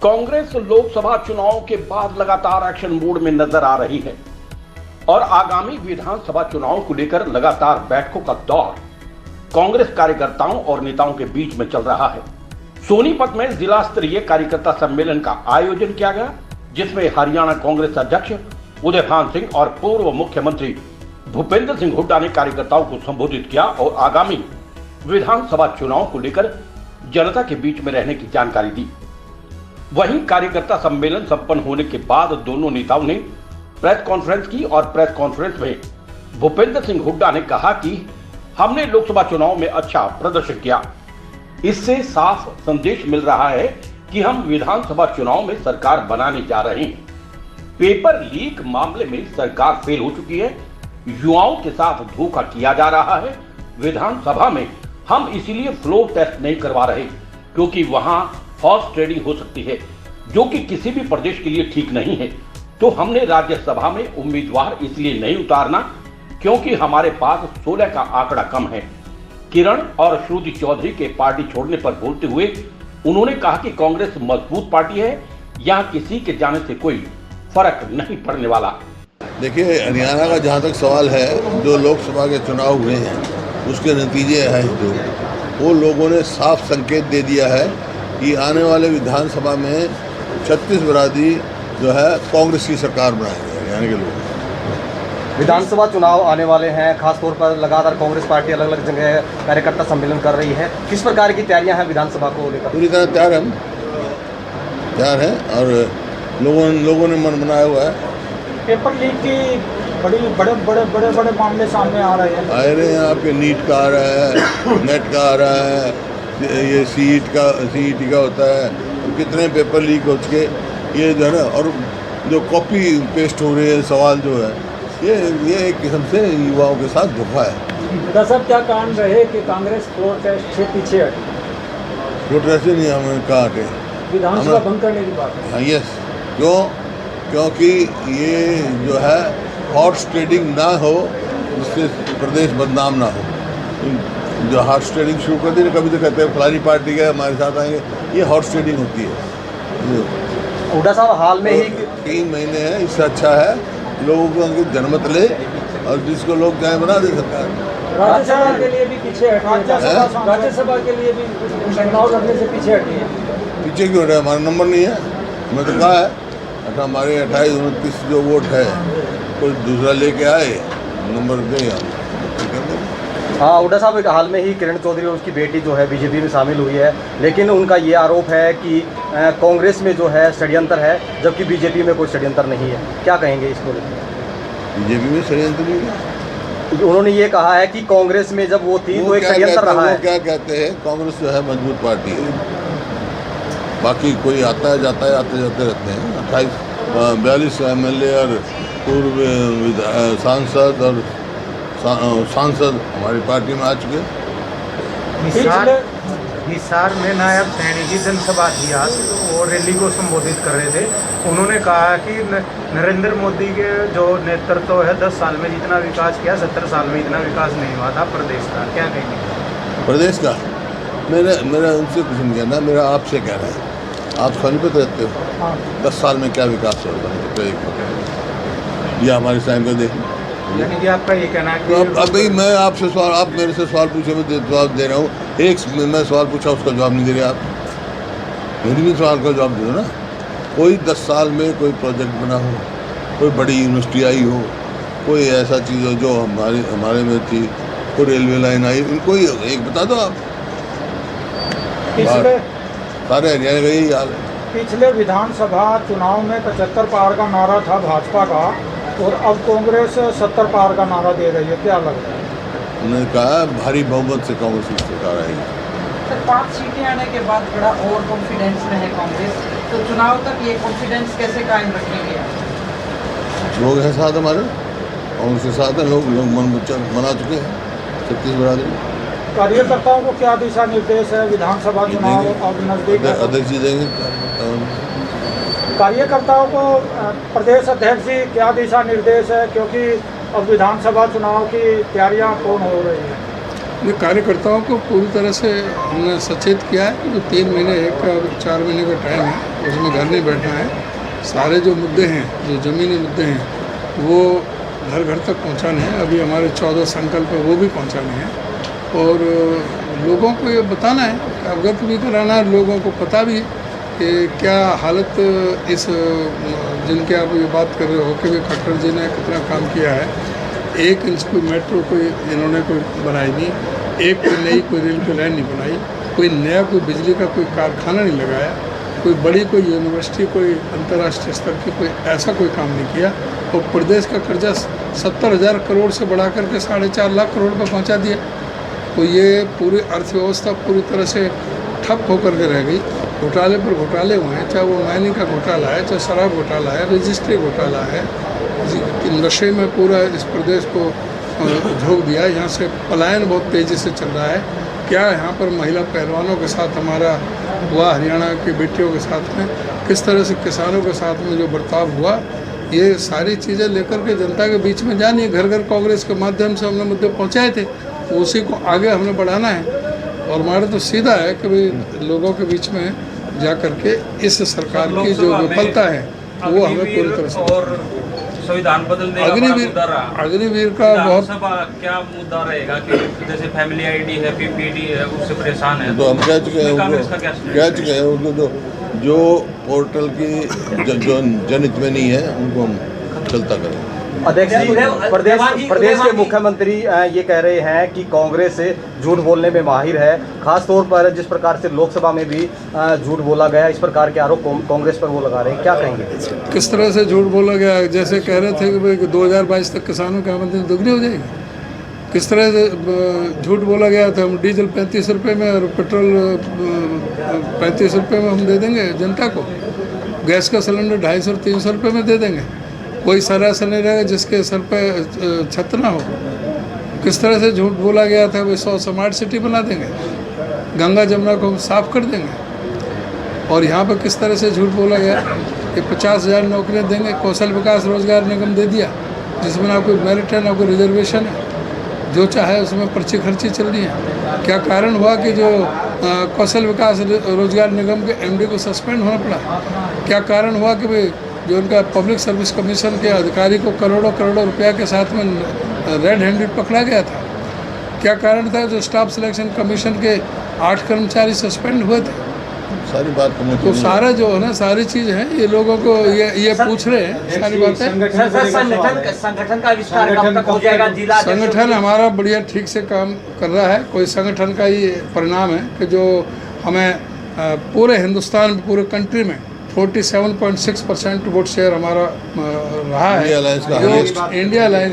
कांग्रेस लोकसभा चुनाव के बाद लगातार एक्शन मोड में नजर आ रही है और आगामी विधानसभा चुनाव को लेकर लगातार बैठकों का दौर कांग्रेस कार्यकर्ताओं और नेताओं के बीच में चल रहा है। सोनीपत में जिला स्तरीय कार्यकर्ता सम्मेलन का आयोजन किया गया, जिसमें हरियाणा कांग्रेस अध्यक्ष उदयभान सिंह और पूर्व मुख्यमंत्री भूपेंद्र सिंह हुड्डा ने कार्यकर्ताओं को संबोधित किया और आगामी विधानसभा चुनाव को लेकर जनता के बीच में रहने की जानकारी दी। वहीं कार्यकर्ता सम्मेलन संपन्न होने के बाद दोनों नेताओं ने प्रेस कॉन्फ्रेंस की और प्रेस कॉन्फ्रेंस में भूपेंद्र सिंह हुड्डा ने कहा कि हमने लोकसभा चुनाव में अच्छा प्रदर्शन किया। इससे साफ संदेश मिल रहा है कि हम विधानसभा चुनाव में सरकार बनाने जा रहे हैं। पेपर लीक मामले में सरकार फेल हो चुकी है, युवाओं के साथ धोखा किया जा रहा है। विधानसभा में हम इसीलिए फ्लोर टेस्ट नहीं करवा रहे क्योंकि वहां हॉर्स ट्रेडिंग हो सकती है, जो कि किसी भी प्रदेश के लिए ठीक नहीं है। तो हमने राज्यसभा में उम्मीदवार इसलिए नहीं उतारना क्योंकि हमारे पास 16 का आंकड़ा कम है। किरण और श्रुति चौधरी के पार्टी छोड़ने पर बोलते हुए उन्होंने कहा कि कांग्रेस मजबूत पार्टी है, यहाँ किसी के जाने से कोई फर्क नहीं पड़ने वाला। देखिए, हरियाणा का जहाँ तक सवाल है, जो लोकसभा के चुनाव हुए हैं उसके नतीजे हैं जो वो लोगों ने साफ संकेत दे दिया है कि आने वाले विधानसभा में 36 बिरादरी जो है कांग्रेस की सरकार बनाएंगे हरियाणा के लोग। विधानसभा चुनाव आने वाले हैं, खासतौर पर लगातार कांग्रेस पार्टी अलग अलग जगह कार्यकर्ता सम्मेलन कर रही है। किस प्रकार की तैयारियां हैं विधानसभा को लेकर? पूरी तरह तैयार हैं और लोगों ने मन बनाया हुआ है। पेपर लीक की बड़े मामले सामने आ रहे हैं। आ रहे हैं, आपके नीट का आ रहा है, नेट का आ रहा है, ये सीईटी का होता है, तो कितने पेपर लीक हो चुके ये जो है ना, और जो कॉपी पेस्ट हो रहे हैं सवाल जो है ये एक किस्म से युवाओं के साथ धोखा है। साहब, क्या कारण रहे कि कांग्रेस फ्लोर टेस्ट से पीछे हटी? फ्लोर टेस्ट से नहीं, हमें कहा हटे, विधानसभा बंद करने की बात है। हाँ, यस। क्योंकि ये जो है हॉर्स ट्रेडिंग ना हो, जिससे प्रदेश बदनाम ना हो। जो हॉर्स ट्रेडिंग शुरू कर दी, कभी तो कहते हैं फलानी पार्टी के हमारे साथ आएंगे, ये हॉर्स ट्रेडिंग होती है। हुड्डा साहब, हाल में ही 3 महीने हैं, इससे अच्छा है लोगों को जनमत ले और जिसको लोग चाहे बना दे सरकार। राज्यसभा के लिए भी पीछे हटी, राज्यसभा के लिए भी चुनाव लड़ने से पीछे हटी है। पीछे क्यों रहे? हमारा नंबर नहीं है, मैं तो कहा है हमारे 28-29 जो वोट है कोई दूसरा लेके आए, नंबर दे हम। हाँ, हुड्डा साहब, हाल में ही किरण चौधरी और उसकी बेटी जो है बीजेपी में शामिल हुई है, लेकिन उनका ये आरोप है कि कांग्रेस में जो है षड्यंत्र है, जबकि बीजेपी में कोई षड्यंत्र नहीं है। क्या कहेंगे इसको लेकर? बीजेपी में षड्यंत्र नहीं है? उन्होंने ये कहा है कि कांग्रेस में जब वो थी तो एक षड्यंत्र रहा है। क्या कहते हैं, कांग्रेस जो है मजबूत पार्टी है, बाकी कोई आता है जाता है, आते जाते रहते हैं। 42 MLA और पूर्व सांसद और सांसद हमारी पार्टी में आ चुके। हिसार में नायब सैनी की जनसभा थी आज, वो रैली को संबोधित कर रहे थे। उन्होंने कहा कि नरेंद्र मोदी के जो नेतृत्व है 10 साल में जितना विकास किया 70 साल में इतना विकास नहीं हुआ था प्रदेश का। क्या कहेंगे? प्रदेश का मेरा उनसे कुछ नहीं कहना, मेरा आपसे कहना है। आप सोनीपत रहते हो, 10 साल में क्या विकास होगा या हमारे साइम को देखें। यानी कि आपका ये कहना है कि अभी मैं आपसे सवाल, आप मेरे से सवाल पूछे, मैं जवाब दे रहा हूँ। एक मैं सवाल पूछा, उसका जवाब नहीं दे रहे आप। मेरी भी सवाल का जवाब दे दो ना। कोई 10 साल में कोई प्रोजेक्ट बना हो, कोई बड़ी यूनिवर्सिटी आई हो, कोई ऐसा चीज़ हो जो हमारे में थी, कोई रेलवे लाइन आई, इनको एक बता दो आप। सारे हरियाणा का यही हाल है। पिछले विधानसभा चुनाव में 75 पार का नारा था भाजपा का, और अब कांग्रेस 70 पार का नारा दे रही है। क्या लगता है? उन्होंने कहा भारी बहुमत से कांग्रेस की सरकार आएगी। सर, 5 सीटें आने के बाद बड़ा ओवर कॉन्फिडेंस में है कांग्रेस, तो चुनाव तक ये कॉन्फिडेंस कैसे कायम रखेंगे? लोग हैं साथ हमारे, कांग्रेस के साथ हैं लोग मन बना चुके हैं 36 बिरादरी। कार्यकर्ताओं को क्या दिशा निर्देश है? विधानसभा चुनाव अब नजदीक है। अध्यक्ष जी देंगे कार्यकर्ताओं को प्रदेश अध्यक्ष जी क्या दिशा निर्देश है, क्योंकि अब विधानसभा चुनाव की तैयारियां पूर्ण हो रही हैं? कार्यकर्ताओं को पूरी तरह से हमने सचेत किया है कि जो 3 महीने 4 महीने का टाइम है, उसमें घर नहीं बैठना है। सारे जो मुद्दे हैं, जो ज़मीनी मुद्दे हैं, वो घर घर तक पहुंचाने हैं। अभी हमारे 14 संकल्प है, वो भी पहुंचाने हैं और लोगों को ये बताना है, अवगत भी कराना है, लोगों को पता भी कि क्या हालत इस जिनके आप ये बात कर रहे हो कि भी खट्टर जी ने कितना काम किया है। 1 इंच कोई मेट्रो कोई इन्होंने कोई बनाई नहीं, एक कोई नई कोई रेल की लाइन नहीं बनाई, कोई नया कोई बिजली का कोई कारखाना नहीं लगाया, कोई बड़ी कोई यूनिवर्सिटी कोई अंतर्राष्ट्रीय स्तर की कोई ऐसा कोई काम नहीं किया। और प्रदेश का कर्जा 70,000 करोड़ से बढ़ा करके 4.5 लाख करोड़ पर पहुंचा दिया। तो ये पूरी अर्थव्यवस्था पूरी तरह से ठप होकर के रह गई। घोटाले पर घोटाले हुए हैं, चाहे वो माइनिंग का घोटाला है, चाहे शराब घोटाला है, रजिस्ट्री घोटाला है, नशे में पूरा इस प्रदेश को झोंक दिया। यहाँ से पलायन बहुत तेज़ी से चल रहा है। क्या यहाँ पर महिला पहलवानों के साथ हमारा हुआ, हरियाणा की बेटियों के साथ में किस तरह से किसानों के साथ में जो बर्ताव हुआ, ये सारी चीज़ें लेकर के जनता के बीच में जानी है। घर घर कांग्रेस के माध्यम से हमने मुद्दे पहुँचाए थे, उसी को आगे हमने बढ़ाना है। और हमारा तो सीधा है कि भाई लोगों के बीच में जा करके इस सरकार की जो विफलता है वो हमें पूरी तरह से। और संविधान बदलने अग्निवीर का बहुत क्या मुद्दा रहेगा कि जैसे फैमिली आईडी है, पीपीडी है, उससे परेशान है, तो हम कह चुके हैं कांग्रेस का क्या उनको जो पोर्टल की जो जनहित में नहीं है उनको हम चलता करें। अध्यक्ष जी, प्रदेश के मुख्यमंत्री ये कह रहे हैं कि कांग्रेस झूठ बोलने में माहिर है, खास तौर पर जिस प्रकार से लोकसभा में भी झूठ बोला गया, इस प्रकार के आरोप कांग्रेस पर वो लगा रहे हैं, क्या कहेंगे? किस तरह से झूठ बोला गया? जैसे कह रहे थे कि भाई 2022 तक किसानों की आमदनी दोगुनी हो जाएगी। किस तरह से झूठ बोला गया था? हम डीजल 35 रुपये में और पेट्रोल 35 रुपये में हम दे देंगे जनता को, गैस का सिलेंडर 250 और 300 रुपये में दे देंगे, कोई सर ऐसा नहीं रहेगा जिसके सर पे छत ना हो। किस तरह से झूठ बोला गया था? वे 100 स्मार्ट सिटी बना देंगे, गंगा जमुना को हम साफ कर देंगे। और यहाँ पर किस तरह से झूठ बोला गया कि 50,000 नौकरियाँ देंगे, कौशल विकास रोजगार निगम दे दिया, जिसमें ना कोई मेरिट है ना कोई रिजर्वेशन है, जो चाहे उसमें पर्ची खर्ची चल रही है। क्या कारण हुआ कि जो कौशल विकास रोजगार निगम के MD को सस्पेंड होना पड़ा? क्या कारण हुआ कि भाई जो उनका पब्लिक सर्विस कमीशन के अधिकारी को करोड़ों करोड़ों रुपया के साथ में रेड हैंडेड पकड़ा गया था? क्या कारण था जो स्टाफ सिलेक्शन कमीशन के 8 कर्मचारी सस्पेंड हुए थे? सारी बात तो सारा जो है ना, सारी चीज़ है, ये लोगों को ये पूछ रहे हैं सारी बातें। संगठन का विस्तार कब तक हो जाएगा? जिला संगठन हमारा बढ़िया ठीक से काम कर रहा है। कोई संगठन का ही परिणाम है कि जो हमें पूरे हिंदुस्तान में, पूरे कंट्री में 47.6% वोट शेयर हमारा रहा है, इंडिया अलायंस का इंडिया अलायंस